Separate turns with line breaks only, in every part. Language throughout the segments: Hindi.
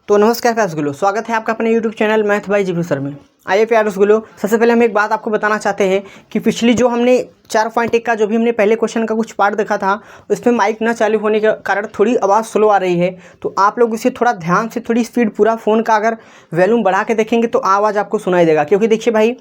तो नमस्कार प्यारे दोस्तों, स्वागत है आपका अपने YouTube channel math bye GP sir में। आइए प्यारे दोस्तों, सबसे पहले हम एक बात आपको बताना चाहते हैं कि पिछली जो हमने 4.1 का जो भी हमने पहले क्वेश्चन का कुछ पार्ट देखा था, उसमें माइक न चालू होने के कारण थोड़ी आवाज़ स्लो आ रही है। तो आप लोग इसे थोड़ा ध्यान से, थोड़ी स्पीड पूरा फ़ोन का अगर वॉल्यूम बढ़ा के देखेंगे तो आवाज़ आपको सुनाई देगा। क्योंकि देखिए भाई,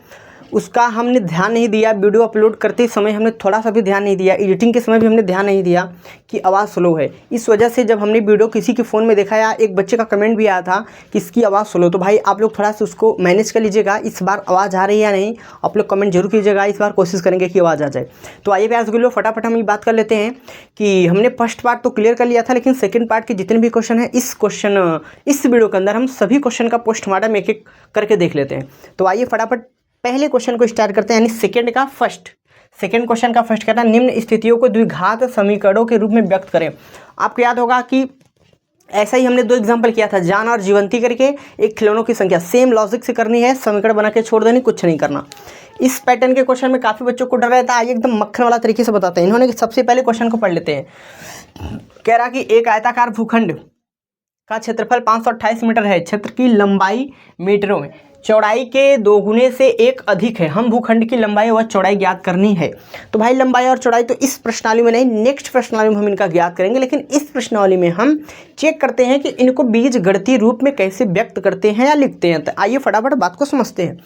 उसका हमने ध्यान नहीं दिया, वीडियो अपलोड करते समय हमने थोड़ा सा भी ध्यान नहीं दिया, एडिटिंग के समय भी हमने ध्यान नहीं दिया कि आवाज़ स्लो है। इस वजह से जब हमने वीडियो किसी के फ़ोन में देखा या एक बच्चे का कमेंट भी आया था कि इसकी आवाज़ स्लो, तो भाई आप लोग थोड़ा सा उसको मैनेज कर लीजिएगा। इस बार आवाज़ आ रही है या नहीं, आप लोग कमेंट जरूर कीजिएगा। इस बार कोशिश करेंगे कि आवाज़ आ जाए। तो आइए प्यारे दोस्तों, फटाफट हम ये बात कर लेते हैं कि हमने फर्स्ट पार्ट तो क्लियर कर लिया था, लेकिन सेकेंड पार्ट के जितने भी क्वेश्चन हैं इस वीडियो के अंदर हम सभी क्वेश्चन का पोस्टमार्टम एक एक करके देख लेते हैं। तो आइए फटाफट पहले क्वेश्चन को स्टार्ट करते हैं, यानी सेकंड क्वेश्चन का फर्स्ट कहना, निम्न स्थितियों को द्विघात समीकरणों के रूप में व्यक्त करें। आपको याद होगा कि ऐसा ही हमने दो एग्जांपल किया था, जान और जीवंती करके, एक खिलौनों की संख्या। सेम लॉजिक से करनी है, समीकरण बना के छोड़ देनी, कुछ नहीं करना। इस पैटर्न के क्वेश्चन में काफ़ी बच्चों को डर रहता है, एकदम मक्खन वाला तरीके से बताते हैं। इन्होंने सबसे पहले क्वेश्चन को पढ़ लेते हैं। कह रहा कि एक आयताकार भूखंड का क्षेत्रफल 528 मीटर है, क्षेत्र की लंबाई मीटरों में, चौड़ाई के दोगुने से एक अधिक है। हम भूखंड की लंबाई व चौड़ाई ज्ञात करनी है। तो भाई लंबाई और चौड़ाई तो इस प्रश्नावली में नहीं, नेक्स्ट प्रश्नावली में हम इनका ज्ञात करेंगे। लेकिन इस प्रश्नावली में हम चेक करते हैं कि इनको बीजगणितीय रूप में कैसे व्यक्त करते हैं या लिखते हैं। तो आइए फटाफट बात को समझते हैं।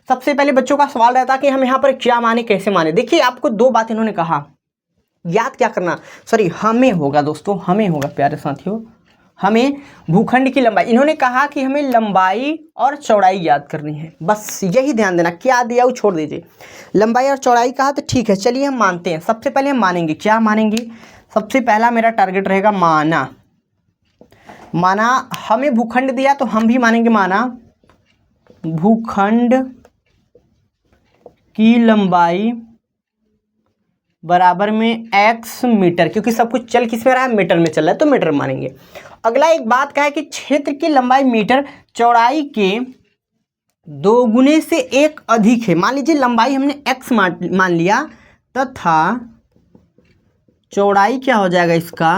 सबसे पहले बच्चों का सवाल रहता है कि हम यहाँ पर क्या माने, कैसे माने। देखिए, आपको दो बात इन्होंने कहा, याद क्या करना, सॉरी हमें होगा दोस्तों, हमें होगा प्यारे साथियों, हमें भूखंड की लंबाई, इन्होंने कहा कि हमें लंबाई और चौड़ाई याद करनी है। बस यही ध्यान देना, क्या दिया वो छोड़ दीजिए। लंबाई और चौड़ाई कहा तो ठीक है, चलिए हम मानते हैं। सबसे पहले हम मानेंगे, क्या मानेंगे, सबसे पहला मेरा टारगेट रहेगा माना। हमें भूखंड दिया तो हम भी मानेंगे माना भूखंड की लंबाई बराबर में x मीटर, क्योंकि सब कुछ चल किस में रहा है, मीटर में चल रहा है, तो मीटर मानेंगे। अगला एक बात क्या है कि क्षेत्र की लंबाई मीटर, चौड़ाई के दोगुने से एक अधिक है। मान लीजिए लंबाई हमने x मान लिया तथा चौड़ाई क्या हो जाएगा इसका,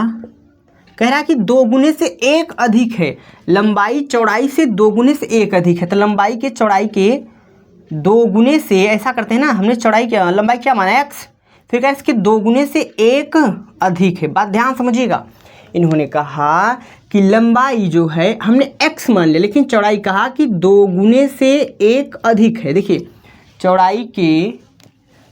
कह रहा है कि दोगुने से एक अधिक है। लंबाई चौड़ाई से दोगुने से एक अधिक है, तो लंबाई के चौड़ाई के दोगुने से, ऐसा करते हैं ना, हमने चौड़ाई क्या, लंबाई क्या माना x, फिर क्या इसके दोगुने से एक अधिक है। बात ध्यान समझिएगा, इन्होंने कहा कि लंबाई जो है हमने x मान लिया, लेकिन चौड़ाई कहा कि दोगुने से एक अधिक है। देखिए, चौड़ाई के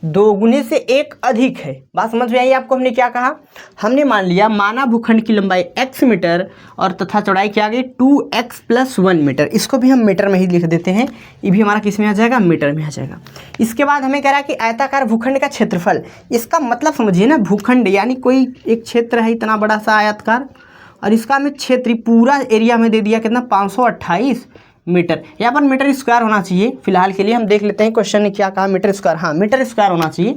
दोगुने से एक अधिक है। बात समझ में आई आपको, हमने क्या कहा, हमने मान लिया माना भूखंड की लंबाई x मीटर और तथा चौड़ाई क्या आ गई 2x + 1 मीटर। इसको भी हम मीटर में ही लिख देते हैं, ये भी हमारा किस में आ जाएगा, मीटर में आ जाएगा। इसके बाद हमें कह रहा है कि आयताकार भूखंड का क्षेत्रफल, इसका मतलब समझिए ना, भूखंड यानी कोई एक क्षेत्र है इतना बड़ा सा आयताकार, और इसका हमें क्षेत्र पूरा एरिया में दे दिया कितना, 528 मीटर। यहाँ पर मीटर स्क्वायर होना चाहिए, फिलहाल के लिए हम देख लेते हैं क्वेश्चन ने क्या कहा, मीटर स्क्वायर, हाँ मीटर स्क्वायर होना चाहिए।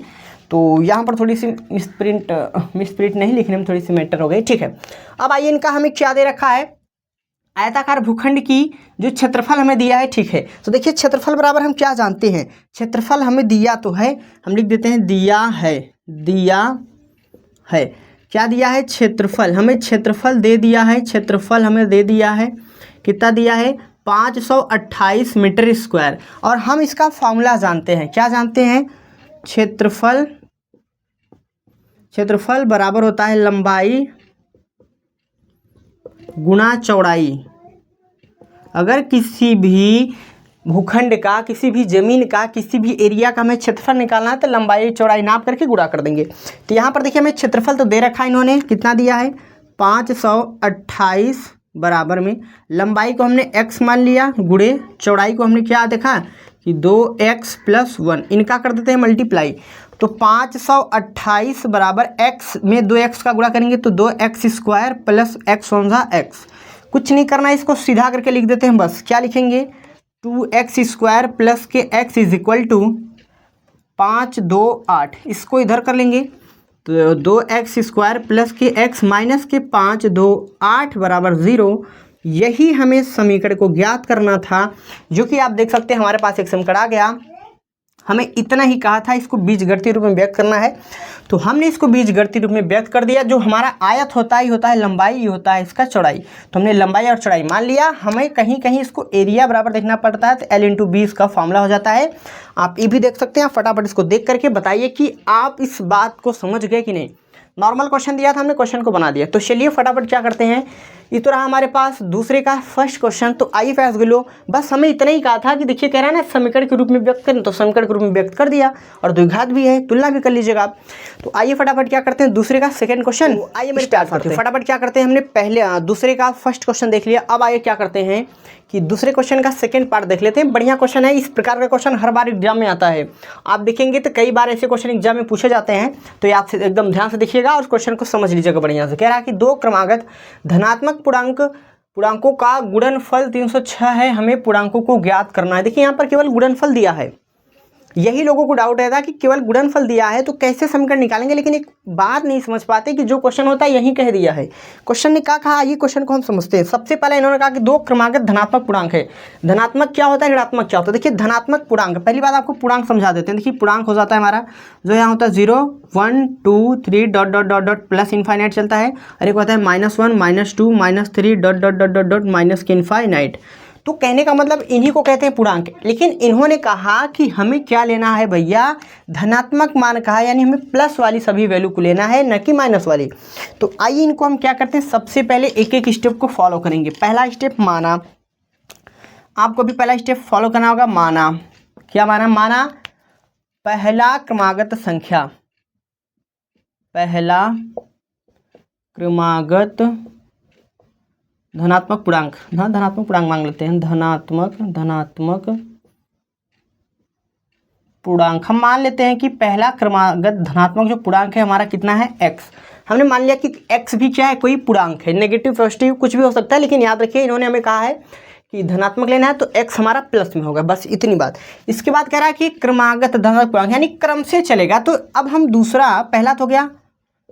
तो यहाँ पर थोड़ी सी मिसप्रिंट नहीं लिखने में थोड़ी सी मैटर हो गई, ठीक है। अब आइए, इनका हमें क्या दे रखा है, आयताकार भूखंड की जो क्षेत्रफल हमें दिया है, ठीक है। तो देखिए, क्षेत्रफल बराबर हम क्या जानते हैं, क्षेत्रफल हमें दिया तो है, हम लिख देते हैं दिया है क्या दिया है, क्षेत्रफल, हमें क्षेत्रफल दे दिया है, क्षेत्रफल हमें दे दिया है, कितना दिया है, 528 मीटर स्क्वायर। और हम इसका फॉर्मूला जानते हैं, क्या जानते हैं, क्षेत्रफल बराबर होता है लंबाई गुणा चौड़ाई। अगर किसी भी भूखंड का, किसी भी जमीन का, किसी भी एरिया का हमें क्षेत्रफल निकालना है तो लंबाई चौड़ाई नाप करके गुणा कर देंगे। तो यहाँ पर देखिए, हमें क्षेत्रफल तो दे रखा है, इन्होंने कितना दिया है, 528 बराबर में लंबाई को हमने x मान लिया, गुणे चौड़ाई को हमने क्या देखा कि 2x + 1, इनका कर देते हैं मल्टीप्लाई। तो 528 बराबर x में 2x का गुणा करेंगे तो 2x² + x × x। कुछ नहीं करना, इसको सीधा करके लिख देते हैं। बस क्या लिखेंगे, 2x² + के x = 5 2 8। इसको इधर कर लेंगे तो 2x² + के x - के 5 2 8 बराबर 0। यही हमें समीकरण को ज्ञात करना था, जो कि आप देख सकते हैं हमारे पास एक समीकरण आ गया। हमें इतना ही कहा था इसको बीजगणितीय रूप में व्यक्त करना है, तो हमने इसको बीजगणितीय रूप में व्यक्त कर दिया। जो हमारा आयत होता है लंबाई, ही होता है इसका चौड़ाई। तो हमने लंबाई और चौड़ाई मान लिया। हमें कहीं कहीं इसको एरिया बराबर देखना पड़ता है, तो L/B इसका फॉर्मूला हो जाता है। आप ये भी देख सकते हैं। फटाफट इसको देख करके बताइए कि आप इस बात को समझ गए कि नहीं। नॉर्मल क्वेश्चन दिया था, हमने क्वेश्चन को बना दिया। तो चलिए फटाफट क्या करते हैं, ये तो रहा हमारे पास दूसरे का फर्स्ट क्वेश्चन। तो आइए फ्रेंड्स लो, बस हमें इतना ही कहा था कि देखिए कह रहा है ना समीकरण के रूप में व्यक्त करें, तो समीकरण के रूप में व्यक्त कर दिया और द्विघात भी है, तुलना भी कर लीजिएगा आप। तो आइए फटाफट क्या करते हैं, दूसरे का सेकंड क्वेश्चन। आइए मेरे स्टार्ट करते हैं। फटाफट क्या करते हैं, हमने पहले दूसरे का फर्स्ट क्वेश्चन देख लिया। अब आइए क्या करते हैं कि दूसरे क्वेश्चन का सेकंड पार्ट देख लेते हैं। बढ़िया क्वेश्चन है, इस प्रकार का क्वेश्चन हर बार एग्जाम में आता है। आप देखेंगे तो कई बार ऐसे क्वेश्चन एग्जाम में पूछे जाते हैं, तो ये आपसे एकदम ध्यान से देखिएगा और क्वेश्चन को समझ लीजिएगा बढ़िया से। कह रहा है कि दो क्रमागत धनात्मक पूर्णांकों का गुणनफल 306 है, हमें पूर्णांकों को ज्ञात करना है। देखिए यहाँ पर केवल गुणनफल दिया है, यही लोगों को डाउट रहता है कि केवल गुणनफल दिया है तो कैसे समीकरण निकालेंगे, लेकिन एक बात नहीं समझ पाते कि जो क्वेश्चन होता है यही कह दिया है। क्वेश्चन ने क्या कहा, ये क्वेश्चन को हम समझते हैं। सबसे पहले इन्होंने कहा कि दो क्रमागत धनात्मक पूर्णांक है। धनात्मक क्या होता है, ऋणात्मक क्या होता है। देखिए धनात्मक पूर्णांक, पहली बात आपको पूर्णांक समझा देते हैं। देखिए पूर्णांक हो जाता है हमारा जो यहाँ होता है 0 1 2 3 dot dot dot dot plus infinite चलता है, और एक होता है -1 -2 -3 dot dot dot dot dot minus के इनफाइनाइट। तो कहने का मतलब इन्हीं को कहते हैं पूर्णांक। लेकिन इन्होंने कहा कि हमें क्या लेना है भैया, धनात्मक मान कहा, यानी हमें प्लस वाली सभी वैल्यू को लेना है, न कि माइनस वाली। तो आइए इनको हम क्या करते हैं, सबसे पहले एक एक स्टेप को फॉलो करेंगे। पहला स्टेप माना, आपको भी पहला स्टेप फॉलो करना होगा। माना, क्या माना, माना पहला क्रमागत संख्या, पहला क्रमागत धनात्मक पूर्णांक, हाँ धनात्मक पूर्णांक मांग लेते हैं। धनात्मक पूर्णांक हम मान लेते हैं कि पहला क्रमागत धनात्मक जो पूर्णांक है हमारा कितना है, x। हमने मान लिया कि x भी क्या है, कोई पूर्णांक है, नेगेटिव पॉजिटिव कुछ भी हो सकता है, लेकिन याद रखिए इन्होंने हमें कहा है कि धनात्मक लेना है तो x हमारा प्लस में होगा, बस इतनी बात। इसके बाद कह रहा है कि क्रमागत धनात्मक पूर्णांक यानी क्रम से चलेगा। तो अब हम दूसरा, पहला तो हो गया,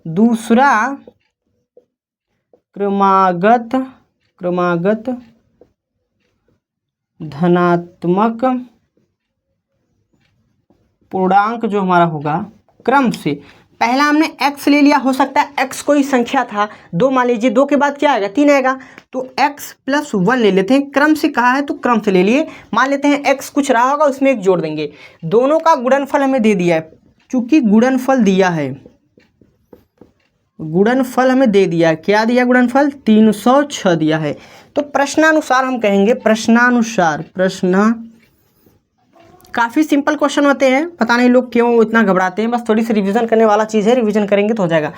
दूसरा क्रमागत धनात्मक पूर्णांक जो हमारा होगा क्रम से, पहला हमने x ले लिया, हो सकता है x कोई संख्या था, 2 मान लीजिए, 2 के बाद क्या आएगा, 3 आएगा, तो x + 1 ले लेते हैं। क्रम से कहा है तो क्रम से ले लिए। मान लेते हैं x कुछ रहा होगा, उसमें 1 जोड़ देंगे। दोनों का गुणनफल हमें दे दिया है, चूंकि गुणनफल दिया है, गुणनफल हमें दे दिया, क्या दिया, गुणनफल 306 दिया है। तो प्रश्नानुसार हम कहेंगे, प्रश्नानुसार, प्रश्न काफ़ी सिंपल क्वेश्चन होते हैं, पता नहीं लोग क्यों इतना घबराते हैं, बस थोड़ी सी रिवीजन करने वाला चीज़ है, रिवीजन करेंगे तो हो जाएगा।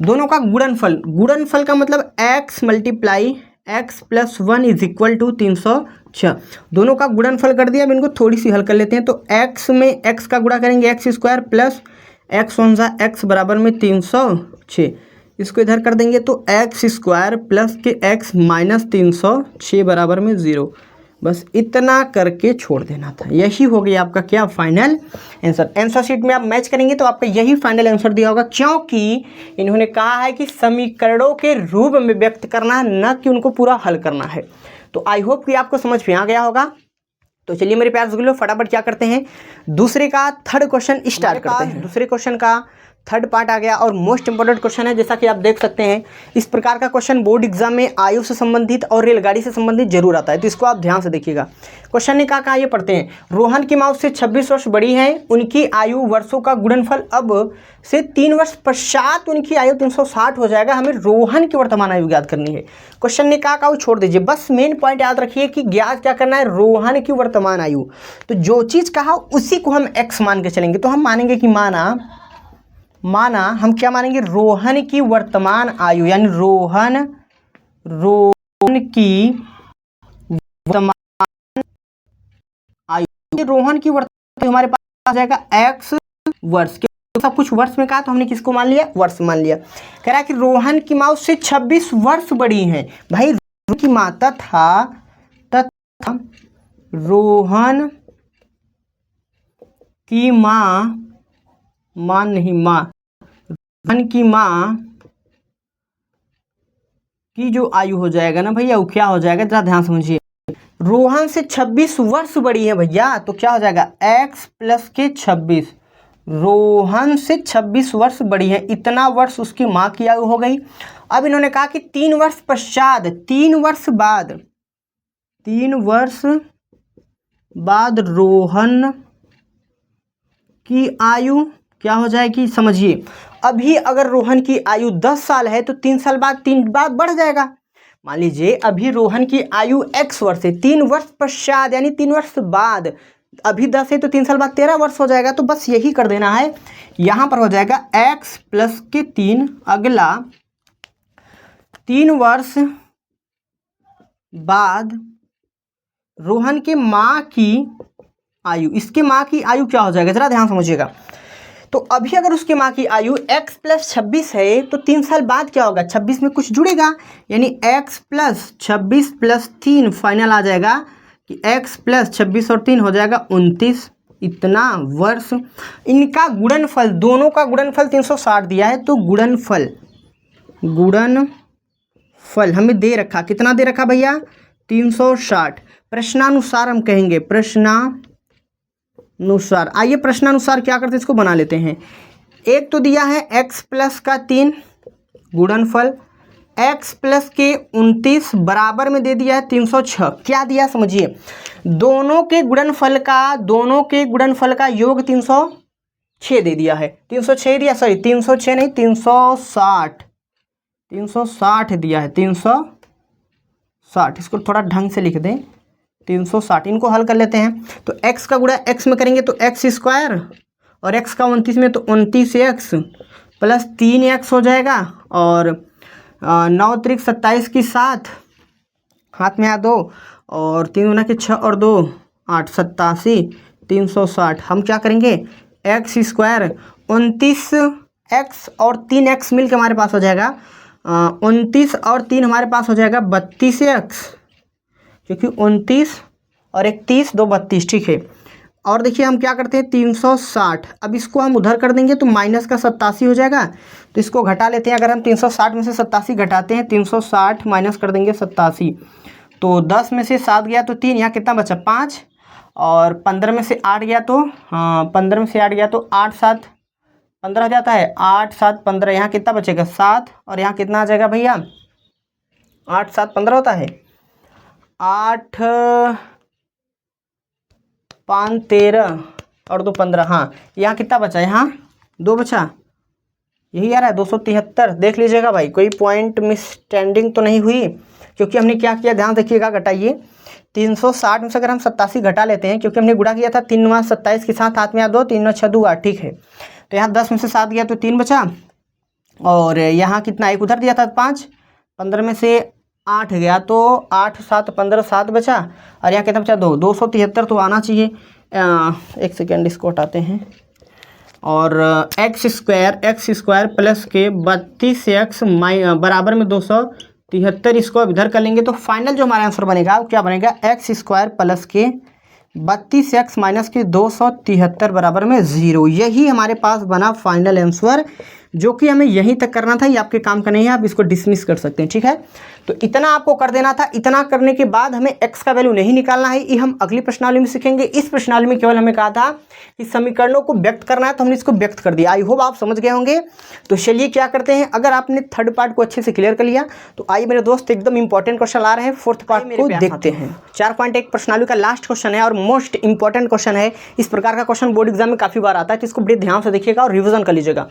दोनों का गुणनफल, गुणनफल का मतलब x × x + 1 = 306। दोनों का गुणनफल कर दिया। अब इनको थोड़ी सी हल कर लेते हैं। तो x में x का गुणा करेंगे, x² + x × x बराबर में 306, इसको इधर कर देंगे तो x² + के x - 306 बराबर में 0। बस इतना करके छोड़ देना था। यही हो गया आपका क्या, फाइनल आंसर। आंसर शीट में आप मैच करेंगे तो आपका यही फाइनल आंसर दिया होगा, क्योंकि इन्होंने कहा है कि समीकरणों के रूप में व्यक्त करना है, न कि उनको पूरा हल करना है। तो आई होप कि आपको समझ में आ गया होगा। तो चलिए मेरे प्यारे दोस्तों, फटाफट क्या करते हैं, दूसरे का थर्ड क्वेश्चन स्टार्ट करते हैं। दूसरे क्वेश्चन का थर्ड पार्ट आ गया और मोस्ट इंपॉर्टेंट क्वेश्चन है, जैसा कि आप देख सकते हैं। इस प्रकार का क्वेश्चन बोर्ड एग्जाम में आयु से संबंधित और रेलगाड़ी से संबंधित जरूर आता है, तो इसको आप ध्यान से देखिएगा। क्वेश्चन ने कहा, ये पढ़ते हैं, रोहन की माँ उससे 26 वर्ष बड़ी है, उनकी आयु वर्षों का गुणनफल अब से 3 वर्ष पश्चात उनकी आयु 360 हो जाएगा। हमें रोहन की वर्तमान आयु ज्ञात करनी है। क्वेश्चन ने कहा वो छोड़ दीजिए, बस मेन पॉइंट याद रखिए कि ज्ञात क्या करना है, रोहन की वर्तमान आयु। तो जो चीज़ कहा उसी को हम x मान के चलेंगे। तो हम मानेंगे कि माना हम क्या मानेंगे, रोहन की वर्तमान आयु, यानी रोहन की वर्तमान आयु, रोहन की वर्तमान हमारे पास आ जाएगा x वर्ष के, सब कुछ वर्ष में कहा तो हमने किसको मान लिया, वर्ष मान लिया। कह रहा है कि रोहन की माँ उससे 26 वर्ष बड़ी हैं। भाई रोहन की माँ तथा रोहन की माँ, मान नहीं माँ, रोहन की माँ की जो आयु हो जाएगा ना भैया, वो क्या हो जाएगा, जरा ध्यान समझिए। रोहन से 26 वर्ष बड़ी है भैया, तो क्या हो जाएगा x प्लस के 26। रोहन से 26 वर्ष बड़ी है, इतना वर्ष उसकी माँ की आयु हो गई। अब इन्होंने कहा कि 3 वर्ष पश्चात, 3 वर्ष बाद रोहन की आयु क्या हो जाएगी, समझिए। अभी अगर रोहन की आयु 10 साल है तो 3 साल बाद 3 बार बढ़ जाएगा। मान लीजिए अभी रोहन की आयु x वर्ष है, 3 वर्ष पश्चात यानी 3 वर्ष बाद, अभी 10 है तो 3 साल बाद 13 वर्ष हो जाएगा। तो बस यही कर देना है, यहाँ पर हो जाएगा x प्लस के 3। अगला 3 वर्ष बाद रोहन के माँ की आयु, इसके माँ की आयु क्या हो जाएगा, जरा ध्यान समझिएगा। तो अभी अगर उसकी माँ की आयु x प्लस 26 है तो 3 साल बाद क्या होगा, 26 में कुछ जुड़ेगा, यानी x प्लस 26 प्लस 3 फाइनल आ जाएगा कि x प्लस 26 और 3 हो जाएगा 29। इतना वर्ष इनका गुणनफल, दोनों का गुणनफल 360 दिया है, तो गुणनफल हमें दे रखा, कितना दे रखा भैया, 360। प्रश्नानुसार हम कहेंगे, प्रश्नानुसार। आइए प्रश्नानुसार क्या करते हैं, इसको बना लेते हैं। एक तो दिया है x प्लस का 3 गुणनफल, x प्लस के 29 बराबर में दे दिया है 306। क्या दिया समझिए, दोनों के गुणनफल का योग 306 दे दिया है, 306 दिया, सॉरी 306 नहीं 360 दिया है, 360। इसको थोड़ा ढंग से लिख दें, 360। इनको हल कर लेते हैं, तो x का गुणा x में करेंगे तो x स्क्वायर, और x का 29 में तो 29x प्लस 3x हो जाएगा, और 9 त्रिक 27 की 7, हाथ में आ 2, और 3 गुना के 6 और 2 8, 87, 360। हम क्या करेंगे, x स्क्वायर 29x और 3x मिल के हमारे पास हो जाएगा 29 और 3 हमारे पास हो जाएगा 32x, क्योंकि 29 और 31 2 32, ठीक है। और देखिए हम क्या करते हैं 360, अब इसको हम उधर कर देंगे तो माइनस का 87 हो जाएगा, तो इसको घटा लेते हैं। अगर हम 360 में से 87 घटाते हैं, 360 माइनस कर देंगे 87, तो 10 में से 7 गया तो 3, यहाँ कितना बचा 5, और 15 में से 8 गया तो 15 में से 8 गया तो 8 7 15 हो जाता है, 8 7 15, यहाँ कितना बचेगा 7, और यहाँ कितना आ जाएगा भैया 8 7 15 होता है, 8 5 13 और 2 15, हाँ यहाँ कितना बचा, यहाँ 2 बचा, यही आ रहा है 273। देख लीजिएगा भाई, कोई पॉइंट मिसस्टैंडिंग तो नहीं हुई, क्योंकि हमने क्या किया ध्यान देखिएगा। घटाइए 360 में से अगर हम 87 घटा लेते हैं, क्योंकि हमने गुणा किया था 3 9 27 के साथ, हाथ में आ 2, 3 9 6 2 8, ठीक है। तो यहाँ 10 में से 7 गया तो 3 बचा, और यहाँ कितना एक उधर दिया था 5, 15 में से 8 गया तो 8 7 15 7 बचा, और यहाँ कितना बचा 2, 273 तो आना चाहिए। एक सेकेंड इसको हटाते हैं, और x स्क्वायर प्लस के 32x बराबर में 273, इसको अब इधर कर लेंगे तो फाइनल जो हमारा आंसर बनेगा वो क्या बनेगा, x स्क्वायर प्लस के 32x माइनस के 273 बराबर में 0। यही हमारे पास बना फाइनल आंसर, जो कि हमें यहीं तक करना था। ये आपके काम का नहीं है, आप इसको डिसमिस कर सकते हैं, ठीक है। तो इतना आपको कर देना था। इतना करने के बाद हमें x का वैल्यू नहीं निकालना है, ये हम अगली प्रश्नावली में सीखेंगे। इस प्रश्नावली में केवल हमें कहा था कि समीकरणों को व्यक्त करना है, तो हमने इसको व्यक्त कर दिया। आई होप आप समझ गए होंगे। तो चलिए क्या करते हैं, अगर आपने थर्ड पार्ट को अच्छे से क्लियर कर लिया तो आइए मेरे दोस्त एकदम इंपॉर्टेंट क्वेश्चन आ रहे हैं, फोर्थ पार्ट को देखते हैं। 4.1 प्रश्नावली का लास्ट क्वेश्चन है और मोस्ट इंपॉर्टेंट क्वेश्चन है। इस प्रकार का क्वेश्चन बोर्ड एग्जाम में काफी बार आता है, तो इसको बड़े ध्यान से देखिएगा और रिविजन कर लीजिएगा।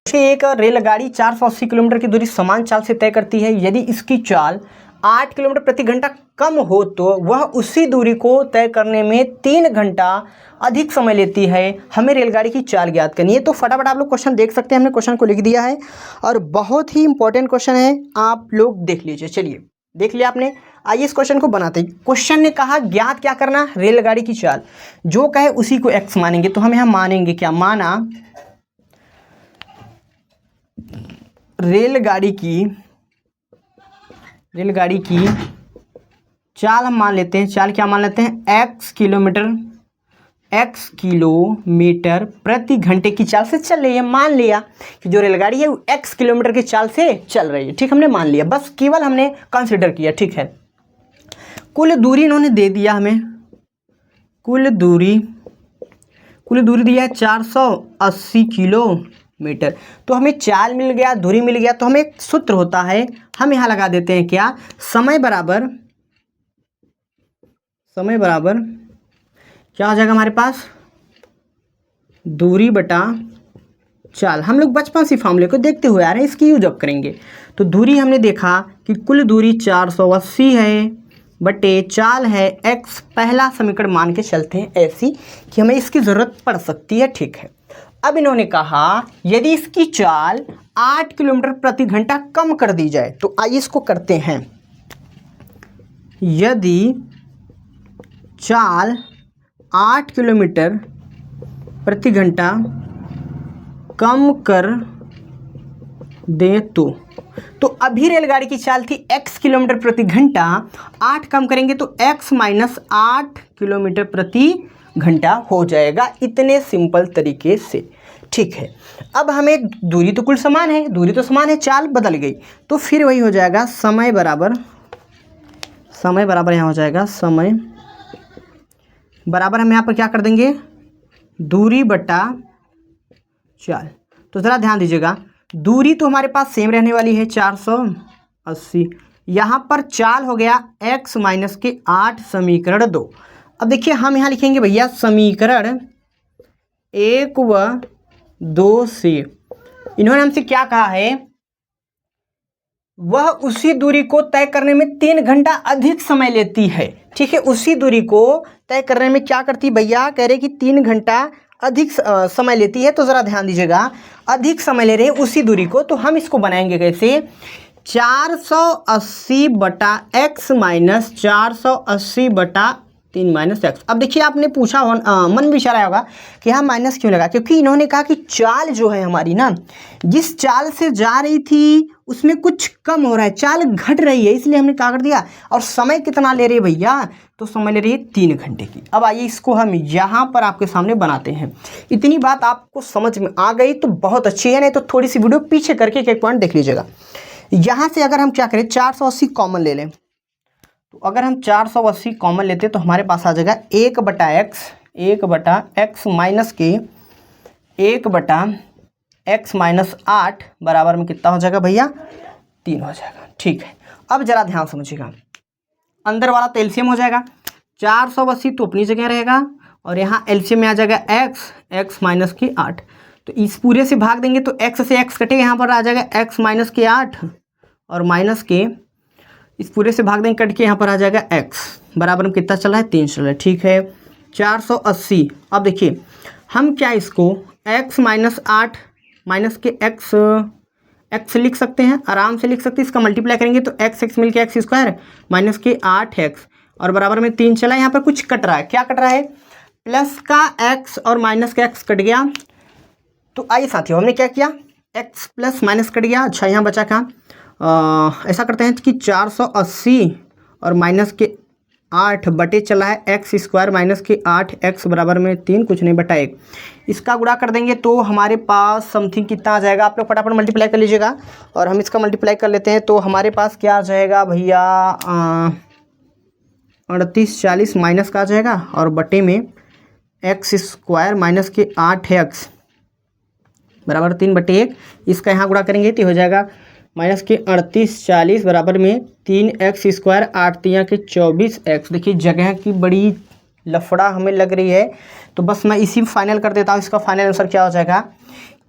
एक रेलगाड़ी 480 किलोमीटर की दूरी समान चाल से तय करती है। यदि इसकी चाल 8 किलोमीटर प्रति घंटा कम हो तो वह उसी दूरी को तय करने में 3 घंटा अधिक समय लेती है। हमें रेलगाड़ी की चाल ज्ञात करनी है। तो फटाफट आप लोग क्वेश्चन देख सकते हैं, हमने क्वेश्चन को लिख दिया है और बहुत ही इंपॉर्टेंट क्वेश्चन है, आप लोग देख लीजिए। चलिए देख लिया आपने, आइए इस क्वेश्चन को बनाते हैं। क्वेश्चन ने कहा ज्ञात क्या करना, रेलगाड़ी की चाल, जो कहे उसी को x मानेंगे। तो हम यहाँ मानेंगे क्या, माना रेलगाड़ी की चाल हम मान लेते हैं। चाल क्या मान लेते हैं, x किलोमीटर प्रति घंटे की चाल से चल रही है। मान लिया कि जो रेलगाड़ी है वो x किलोमीटर की चाल से चल रही है, ठीक, हमने मान लिया, बस केवल हमने कंसिडर किया, ठीक है। कुल दूरी इन्होंने दे दिया हमें, कुल दूरी दिया है 480 किलोमीटर। तो हमें चाल मिल गया, दूरी मिल गया। तो हमें एक सूत्र होता है, हम यहाँ लगा देते हैं क्या, समय बराबर क्या हो जाएगा हमारे पास, दूरी बटा चाल। हम लोग बचपन से फॉर्मूले को देखते हुए आ रहे हैं, इसकी यूज अप करेंगे। तो दूरी हमने देखा कि कुल दूरी 480 है बटे चाल है x। पहला समीकरण मान के चलते हैं ऐसी कि हमें इसकी ज़रूरत पड़ सकती है, ठीक है। अब इन्होंने कहा यदि इसकी चाल 8 किलोमीटर प्रति घंटा कम कर दी जाए, तो आइए इसको करते हैं। यदि चाल 8 किलोमीटर प्रति घंटा कम कर दें तो अभी रेलगाड़ी की चाल थी x किलोमीटर प्रति घंटा, 8 कम करेंगे तो x माइनस 8 किलोमीटर प्रति घंटा हो जाएगा, इतने सिंपल तरीके से, ठीक है। अब हमें दूरी तो कुल समान है, चाल बदल गई, तो फिर वही हो जाएगा समय बराबर यहाँ हो जाएगा समय बराबर हम यहाँ पर क्या कर देंगे, दूरी बटा चाल। तो ज़रा ध्यान दीजिएगा, दूरी तो हमारे पास सेम रहने वाली है 480, यहाँ पर चाल हो गया x माइनस के 8 समीकरण 2। अब देखिए हम यहाँ लिखेंगे भैया समीकरण 1 व 2 से इन्होंने हमसे क्या कहा है, वह उसी दूरी को तय करने में 3 घंटा अधिक समय लेती है, ठीक है। उसी दूरी को तय करने में क्या करती भैया, कह रहे कि 3 घंटा अधिक समय लेती है। तो ज़रा ध्यान दीजिएगा, अधिक समय ले रहे हैं उसी दूरी को, तो हम इसको बनाएंगे कैसे, 480 बटा x माइनस 480 बटा 3 माइनस एक्स। अब देखिए आपने पूछा मन भी इशारा होगा कि हाँ माइनस क्यों लगा, क्योंकि इन्होंने कहा कि चाल जो है हमारी ना, जिस चाल से जा रही थी उसमें कुछ कम हो रहा है, चाल घट रही है, इसलिए हमने क्या कर दिया। और समय कितना ले रही है भैया, तो समय ले रही है 3 घंटे की। अब आइए इसको हम यहाँ पर आपके सामने बनाते हैं। इतनी बात आपको समझ में आ गई तो बहुत अच्छी है, नहीं तो थोड़ी सी वीडियो पीछे करके एक पॉइंट देख लीजिएगा। यहाँ से अगर हम क्या करें, 480 कॉमन ले लें, तो अगर हम 480 कॉमन लेते तो हमारे पास आ जाएगा 1 बटा एक्स माइनस के 1 बटा एक्स माइनस 8 बराबर में कितना हो जाएगा भैया, 3 हो जाएगा, ठीक है। अब जरा ध्यान समझिएगा, अंदर वाला तो एलसीएम हो जाएगा, 480 तो अपनी जगह रहेगा और यहाँ एलसीएम में आ जाएगा एक्स माइनस के 8। तो इस पूरे से भाग देंगे तो x से x कटेगा, यहाँ पर आ जाएगा x माइनस के 8 और माइनस के इस पूरे से भाग देंगे कट के, यहाँ पर आ जाएगा x बराबर में कितना चला है, 3 चला है, ठीक है। 480, अब देखिए हम क्या इसको x माइनस 8 माइनस के x लिख सकते हैं, आराम से लिख सकते हैं। इसका मल्टीप्लाई करेंगे तो x मिल के एक्स स्क्वायर माइनस के 8x और बराबर में 3 चला। यहाँ पर कुछ कट रहा है, क्या कट रहा है, प्लस का x और माइनस का x कट गया। तो आइए साथियों हमने क्या किया, x प्लस माइनस कट गया। अच्छा यहाँ बचा क्या, ऐसा करते हैं कि 480 और माइनस के 8 बटे चला है एक्स स्क्वायर माइनस के 8x बराबर में 3, कुछ नहीं बटा 1। इसका गुणा कर देंगे तो हमारे पास समथिंग कितना आ जाएगा, आप लोग फटाफट मल्टीप्लाई कर लीजिएगा और हम इसका मल्टीप्लाई कर लेते हैं। तो हमारे पास क्या आ जाएगा भैया, 38 40 माइनस का आ जाएगा और बटे में एक्स स्क्वायर माइनस के 8x बराबर 3 बटे 1। इसका यहाँ गुणा करेंगे तो हो जाएगा माइनस के 38 40 बराबर में 3x स्क्वायर 8 3 के 24x। देखिए जगह की बड़ी लफड़ा हमें लग रही है, तो बस मैं इसी फाइनल कर देता हूँ। इसका फाइनल आंसर क्या हो जाएगा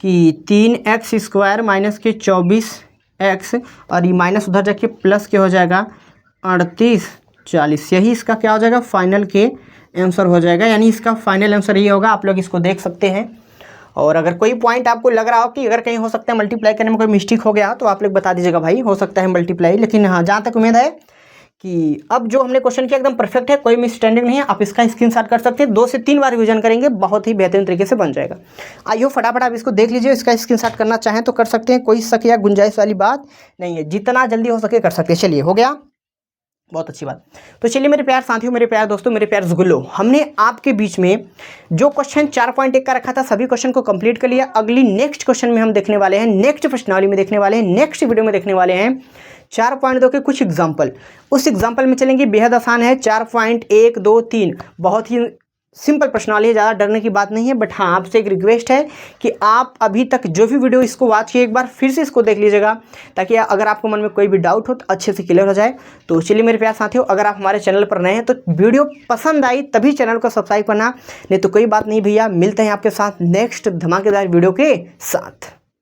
कि 3x स्क्वायर माइनस के 24x और ये माइनस उधर जाके प्लस के हो जाएगा 38 40। यही इसका क्या हो जाएगा, फाइनल के आंसर हो जाएगा। यानी इसका फाइनल आंसर ये होगा, आप लोग इसको देख सकते हैं। और अगर कोई पॉइंट आपको लग रहा हो कि अगर कहीं हो सकता है मल्टीप्लाई करने में कोई मिस्टेक हो गया तो आप लोग बता दीजिएगा भाई, हो सकता है मल्टीप्लाई। लेकिन हाँ जहाँ तक उम्मीद है कि अब जो हमने क्वेश्चन किया एकदम परफेक्ट है, कोई मिसअंडरस्टैंडिंग नहीं है। आप इसका स्क्रीनशॉट कर सकते हैं, 2 से 3 बार रिवीजन करेंगे, बहुत ही बेहतरीन तरीके से बन जाएगा। आइए फटाफट आप इसको देख लीजिए, इसका स्क्रीनशॉट करना चाहें तो कर सकते हैं, कोई शक या गुंजाइश वाली बात नहीं है, जितना जल्दी हो सके कर सकते हैं। चलिए हो गया। बहुत अच्छी बात। तो चलिए मेरे प्यार साथियों, मेरे प्यार दोस्तों, मेरे प्यार जुगलो, हमने आपके बीच में जो क्वेश्चन 4.1 का रखा था सभी क्वेश्चन को कंप्लीट कर लिया। अगली नेक्स्ट क्वेश्चन में हम देखने वाले हैं, नेक्स्ट प्रश्नावली में देखने वाले हैं, नेक्स्ट वीडियो में देखने वाले हैं 4.2 के कुछ एग्जाम्पल। उस एग्जाम्पल में चलेंगे, बेहद आसान है। 4.1, 2, 3 बहुत ही सिंपल प्रश्नावली है, ज़्यादा डरने की बात नहीं है। बट हाँ, आपसे एक रिक्वेस्ट है कि आप अभी तक जो भी वीडियो इसको वॉच किए एक बार फिर से इसको देख लीजिएगा, ताकि अगर आपको मन में कोई भी डाउट हो तो अच्छे से क्लियर हो जाए। तो चलिए मेरे प्यार साथियों, अगर आप हमारे चैनल पर नए हैं तो वीडियो पसंद आई तभी चैनल को सब्सक्राइब करना, नहीं तो कोई बात नहीं भैया। मिलते हैं आपके साथ नेक्स्ट धमाकेदार वीडियो के साथ।